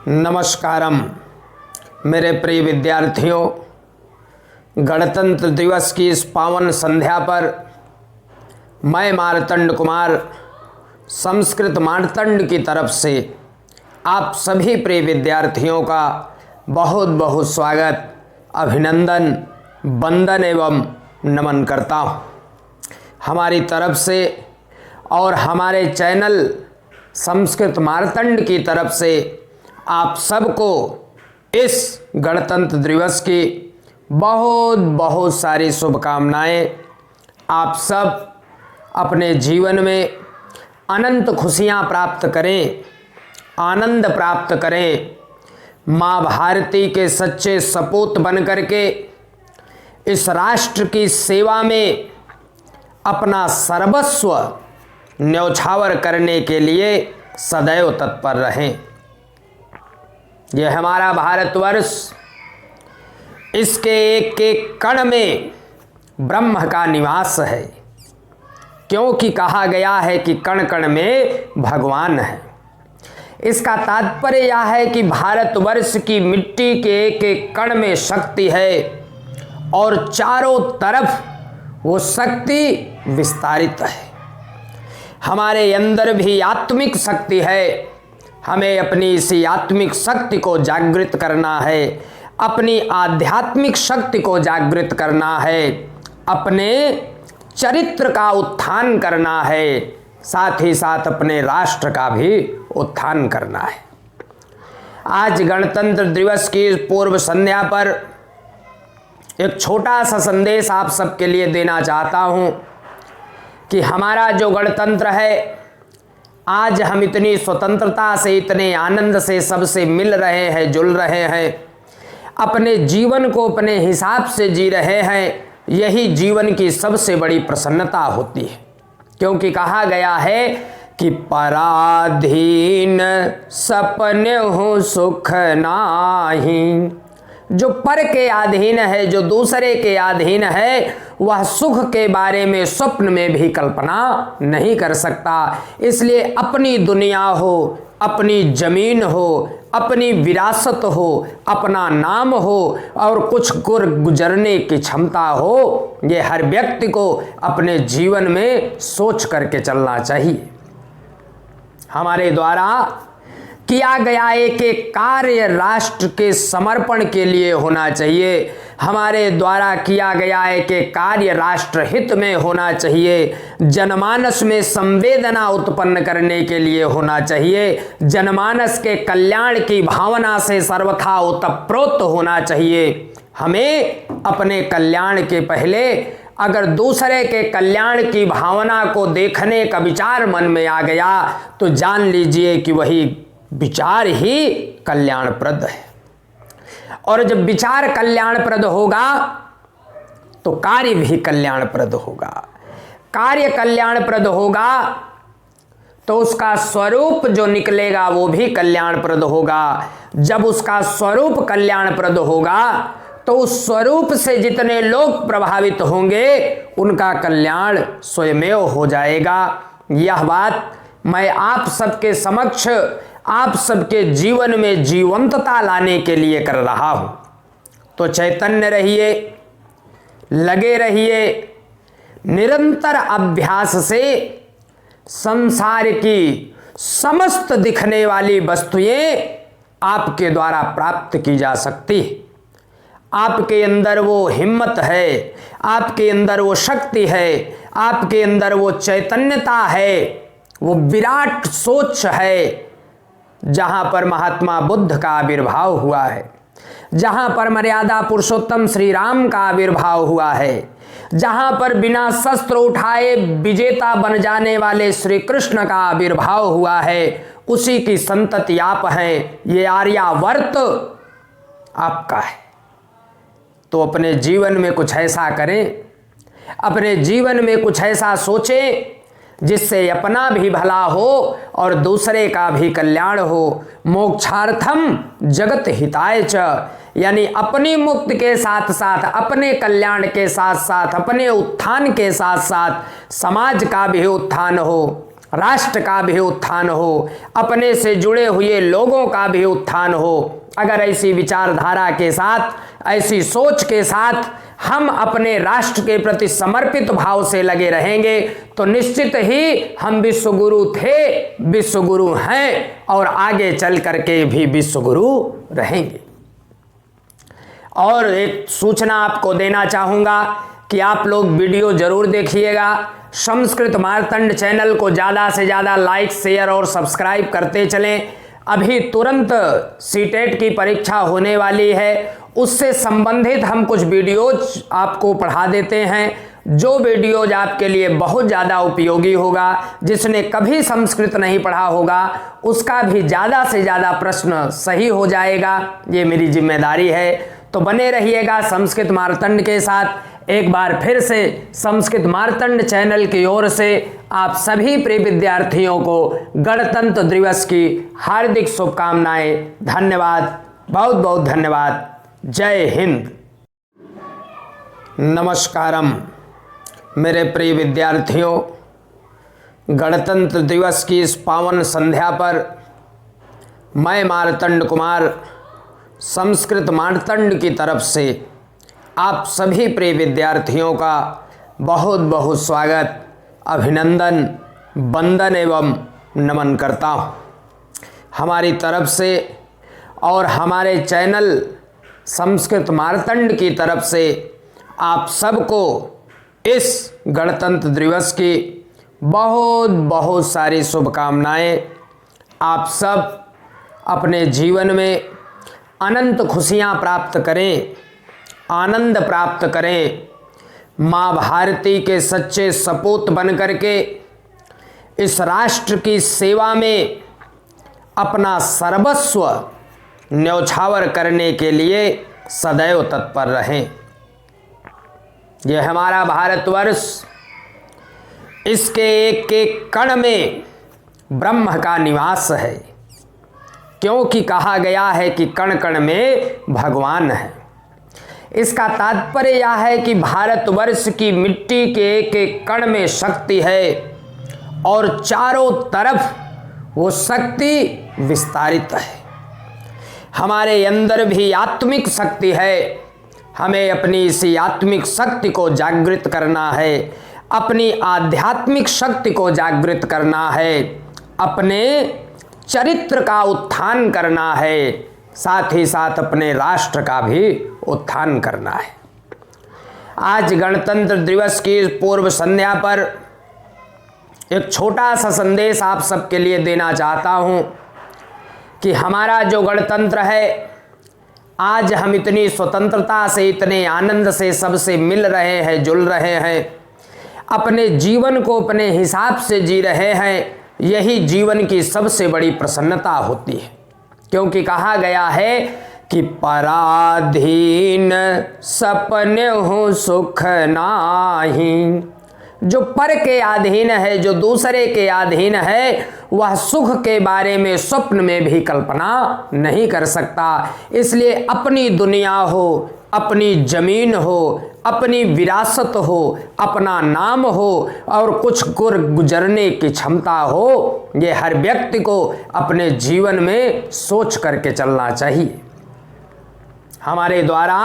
नमस्कारम मेरे प्रिय विद्यार्थियों, गणतंत्र दिवस की इस पावन संध्या पर मैं मार्तंड कुमार संस्कृत मार्तंड की तरफ से आप सभी प्रिय विद्यार्थियों का बहुत बहुत स्वागत, अभिनंदन, वंदन एवं नमन करता हूँ। हमारी तरफ से और हमारे चैनल संस्कृत मार्तंड की तरफ से आप सबको इस गणतंत्र दिवस की बहुत बहुत सारी शुभकामनाएं। आप सब अपने जीवन में अनंत खुशियां प्राप्त करें, आनंद प्राप्त करें, माँ भारती के सच्चे सपूत बन करके इस राष्ट्र की सेवा में अपना सर्वस्व न्यौछावर करने के लिए सदैव तत्पर रहें। यह हमारा भारतवर्ष, इसके एक एक कण में ब्रह्म का निवास है, क्योंकि कहा गया है कि कण कण में भगवान है। इसका तात्पर्य यह है कि भारतवर्ष की मिट्टी के एक एक कण में शक्ति है और चारों तरफ वो शक्ति विस्तारित है। हमारे अंदर भी आत्मिक शक्ति है, हमें अपनी इसी आत्मिक शक्ति को जागृत करना है, अपनी आध्यात्मिक शक्ति को जागृत करना है, अपने चरित्र का उत्थान करना है, साथ ही साथ अपने राष्ट्र का भी उत्थान करना है। आज गणतंत्र दिवस की पूर्व संध्या पर एक छोटा सा संदेश आप सबके लिए देना चाहता हूं कि हमारा जो गणतंत्र है, आज हम इतनी स्वतंत्रता से, इतने आनंद से सबसे मिल रहे हैं, जुल रहे हैं, अपने जीवन को अपने हिसाब से जी रहे हैं। यही जीवन की सबसे बड़ी प्रसन्नता होती है, क्योंकि कहा गया है कि पराधीन सपने हो सुख नाही। जो पर के अधीन है, जो दूसरे के अधीन है, वह सुख के बारे में स्वप्न में भी कल्पना नहीं कर सकता। इसलिए अपनी दुनिया हो, अपनी जमीन हो, अपनी विरासत हो, अपना नाम हो और कुछ गुजरने की क्षमता हो, ये हर व्यक्ति को अपने जीवन में सोच करके चलना चाहिए। हमारे द्वारा किया गया एक एक कार्य राष्ट्र के समर्पण के लिए होना चाहिए। हमारे द्वारा किया गया एक एक कार्य राष्ट्र हित में होना चाहिए, जनमानस में संवेदना उत्पन्न करने के लिए होना चाहिए, जनमानस के कल्याण की भावना से सर्वथा ओतप्रोत होना चाहिए। हमें अपने कल्याण के पहले अगर दूसरे के कल्याण की भावना को देखने का विचार मन में आ गया तो जान लीजिए कि वही विचार ही कल्याणप्रद है। और जब विचार कल्याणप्रद होगा तो कार्य भी कल्याणप्रद होगा। कार्य कल्याणप्रद होगा तो उसका स्वरूप जो निकलेगा वो भी कल्याणप्रद होगा। जब उसका स्वरूप कल्याणप्रद होगा तो उस स्वरूप से जितने लोग प्रभावित होंगे उनका कल्याण स्वयमेव हो जाएगा। यह बात मैं आप सबके समक्ष, आप सबके जीवन में जीवंतता लाने के लिए कर रहा हूं। तो चैतन्य रहिए, लगे रहिए, निरंतर अभ्यास से संसार की समस्त दिखने वाली वस्तुएं आपके द्वारा प्राप्त की जा सकती है। आपके अंदर वो हिम्मत है, आपके अंदर वो शक्ति है, आपके अंदर वो चैतन्यता है, वो विराट सोच है। जहां पर महात्मा बुद्ध का आविर्भाव हुआ है, जहां पर मर्यादा पुरुषोत्तम श्री राम का आविर्भाव हुआ है, जहां पर बिना शस्त्र उठाए विजेता बन जाने वाले श्री कृष्ण का आविर्भाव हुआ है, उसी की संतति आप हैं। ये आर्यावर्त आपका है। तो अपने जीवन में कुछ ऐसा करें, अपने जीवन में कुछ ऐसा सोचें जिससे अपना भी भला हो और दूसरे का भी कल्याण हो। मोक्षार्थम जगत हिताय च, यानी अपनी मुक्ति के साथ साथ, अपने कल्याण के साथ साथ, अपने उत्थान के साथ साथ समाज का भी उत्थान हो। राष्ट्र का भी उत्थान हो, अपने से जुड़े हुए लोगों का भी उत्थान हो। अगर ऐसी विचारधारा के साथ, ऐसी सोच के साथ हम अपने राष्ट्र के प्रति समर्पित भाव से लगे रहेंगे तो निश्चित ही हम विश्वगुरु थे, विश्वगुरु हैं और आगे चल करके भी विश्वगुरु रहेंगे। और एक सूचना आपको देना चाहूँगा कि आप लोग वीडियो जरूर देखिएगा। संस्कृत मार्तंड चैनल को ज़्यादा से ज़्यादा लाइक, शेयर और सब्सक्राइब करते चलें। अभी तुरंत सीटेट की परीक्षा होने वाली है, उससे संबंधित हम कुछ वीडियोज आपको पढ़ा देते हैं, जो वीडियोज आपके लिए बहुत ज़्यादा उपयोगी होगा। जिसने कभी संस्कृत नहीं पढ़ा होगा उसका भी ज़्यादा से ज़्यादा प्रश्न सही हो जाएगा, ये मेरी जिम्मेदारी है। तो बने रहिएगा संस्कृत मार्तंड के साथ। एक बार फिर से संस्कृत मार्तंड चैनल की ओर से आप सभी प्रिय विद्यार्थियों को गणतंत्र दिवस की हार्दिक शुभकामनाएं। धन्यवाद, बहुत बहुत धन्यवाद। जय हिंद। नमस्कारम मेरे प्रिय विद्यार्थियों, गणतंत्र दिवस की इस पावन संध्या पर मैं मार्तंड कुमार संस्कृत मार्तंड की तरफ से आप सभी प्रिय विद्यार्थियों का बहुत बहुत स्वागत, अभिनंदन, वंदन एवं नमन करता हूँ। हमारी तरफ से और हमारे चैनल संस्कृत मार्तंड की तरफ से आप सबको इस गणतंत्र दिवस की बहुत बहुत सारी शुभकामनाएं। आप सब अपने जीवन में अनंत खुशियाँ प्राप्त करें, आनंद प्राप्त करें। माँ भारती के सच्चे सपूत बन करके इस राष्ट्र की सेवा में अपना सर्वस्व न्यौछावर करने के लिए सदैव तत्पर रहें। यह हमारा भारतवर्ष, इसके एक एक कण में ब्रह्म का निवास है, क्योंकि कहा गया है कि कण कण में भगवान है। इसका तात्पर्य यह है कि भारतवर्ष की मिट्टी के एक एक कण में शक्ति है और चारों तरफ वो शक्ति विस्तारित है। हमारे अंदर भी आत्मिक शक्ति है, हमें अपनी इसी आत्मिक शक्ति को जागृत करना है, अपनी आध्यात्मिक शक्ति को जागृत करना है, अपने चरित्र का उत्थान करना है, साथ ही साथ अपने राष्ट्र का भी उत्थान करना है। आज गणतंत्र दिवस की पूर्व संध्या पर एक छोटा सा संदेश आप सबके लिए देना चाहता हूं कि हमारा जो गणतंत्र है, आज हम इतनी स्वतंत्रता से, इतने आनंद से सबसे मिल रहे हैं, जुल रहे हैं, अपने जीवन को अपने हिसाब से जी रहे हैं। यही जीवन की सबसे बड़ी प्रसन्नता होती है, क्योंकि कहा गया है कि पराधीन सपने हो सुख नाही। जो पर के अधीन है, जो दूसरे के अधीन है, वह सुख के बारे में स्वप्न में भी कल्पना नहीं कर सकता। इसलिए अपनी दुनिया हो, अपनी जमीन हो, अपनी विरासत हो, अपना नाम हो और कुछ गुजरने की क्षमता हो, ये हर व्यक्ति को अपने जीवन में सोच करके चलना चाहिए। हमारे द्वारा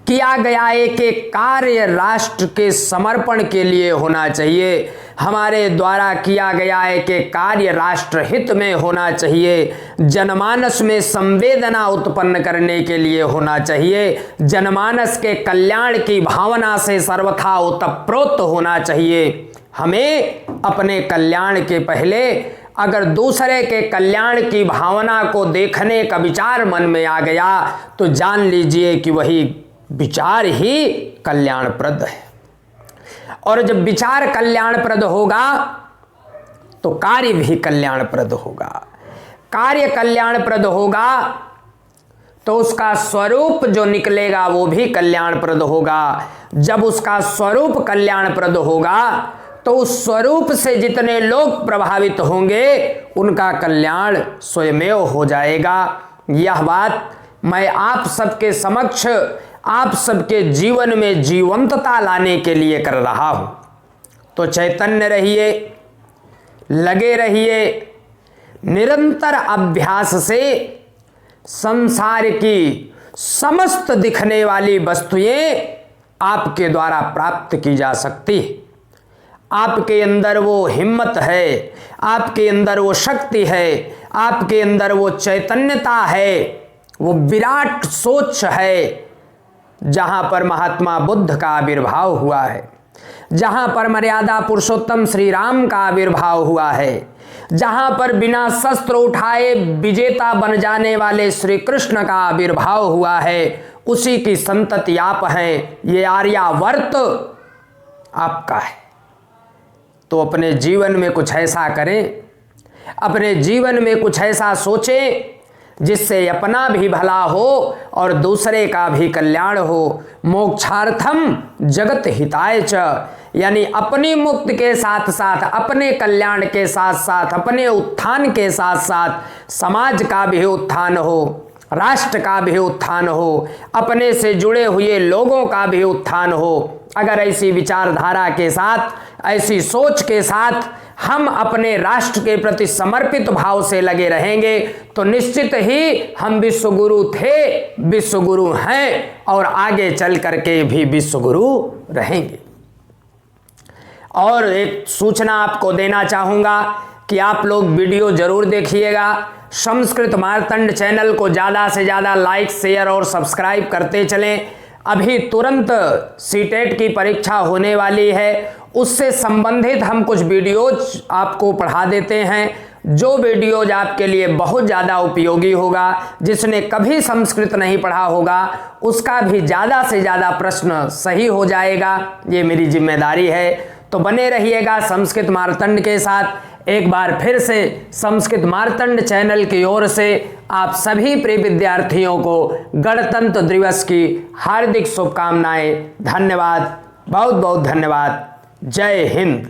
किया गया एक एक कार्य राष्ट्र के समर्पण के लिए होना चाहिए। हमारे द्वारा किया गया एक एक कार्य राष्ट्र हित में होना चाहिए। जनमानस में संवेदना उत्पन्न करने के लिए होना चाहिए। जनमानस के कल्याण की भावना से सर्वथा ओतप्रोत होना चाहिए। हमें अपने कल्याण के पहले अगर दूसरे के कल्याण की भावना को देखने का विचार मन में आ गया तो जान लीजिए कि वही विचार ही कल्याणप्रद है। और जब विचार कल्याणप्रद होगा तो कार्य भी कल्याणप्रद होगा। कार्य कल्याणप्रद होगा तो उसका स्वरूप जो निकलेगा वो भी कल्याणप्रद होगा। जब उसका स्वरूप कल्याणप्रद होगा तो उस स्वरूप से जितने लोग प्रभावित होंगे उनका कल्याण स्वयमेव हो जाएगा। यह बात मैं आप सबके समक्ष, आप सबके जीवन में जीवंतता लाने के लिए कर रहा हूं। तो चैतन्य रहिए, लगे रहिए। निरंतर अभ्यास से संसार की समस्त दिखने वाली वस्तुएं आपके द्वारा प्राप्त की जा सकती है। आपके अंदर वो हिम्मत है, आपके अंदर वो शक्ति है, आपके अंदर वो चैतन्यता है, वो विराट सोच है। जहां पर महात्मा बुद्ध का आविर्भाव हुआ है, जहां पर मर्यादा पुरुषोत्तम श्री राम का आविर्भाव हुआ है, जहां पर बिना शस्त्र उठाए विजेता बन जाने वाले श्री कृष्ण का आविर्भाव हुआ है, उसी की संतति आप हैं। ये आर्यावर्त आपका है। तो अपने जीवन में कुछ ऐसा करें, अपने जीवन में कुछ ऐसा सोचें जिससे अपना भी भला हो और दूसरे का भी कल्याण हो। मोक्षार्थम जगत हिताय च, यानी अपनी मुक्ति के साथ साथ, अपने कल्याण के साथ साथ, अपने उत्थान के साथ साथ समाज का भी उत्थान हो, राष्ट्र का भी उत्थान हो, अपने से जुड़े हुए लोगों का भी उत्थान हो। अगर ऐसी विचारधारा के साथ, ऐसी सोच के साथ हम अपने राष्ट्र के प्रति समर्पित भाव से लगे रहेंगे तो निश्चित ही हम विश्वगुरु थे, विश्वगुरु हैं और आगे चल करके भी विश्वगुरु रहेंगे। और एक सूचना आपको देना चाहूँगा कि आप लोग वीडियो जरूर देखिएगा। संस्कृत मार्तंड चैनल को ज़्यादा से ज़्यादा लाइक, शेयर और सब्सक्राइब करते चलें। अभी तुरंत सीटेट की परीक्षा होने वाली है, उससे संबंधित हम कुछ वीडियोज आपको पढ़ा देते हैं, जो वीडियोज आपके लिए बहुत ज़्यादा उपयोगी होगा। जिसने कभी संस्कृत नहीं पढ़ा होगा उसका भी ज़्यादा से ज़्यादा प्रश्न सही हो जाएगा, ये मेरी जिम्मेदारी है। तो बने रहिएगा संस्कृत मार्तंड के साथ। एक बार फिर से संस्कृत मार्तंड चैनल की ओर से आप सभी प्रिय विद्यार्थियों को गणतंत्र दिवस की हार्दिक शुभकामनाएं। धन्यवाद, बहुत बहुत धन्यवाद। जय हिंद।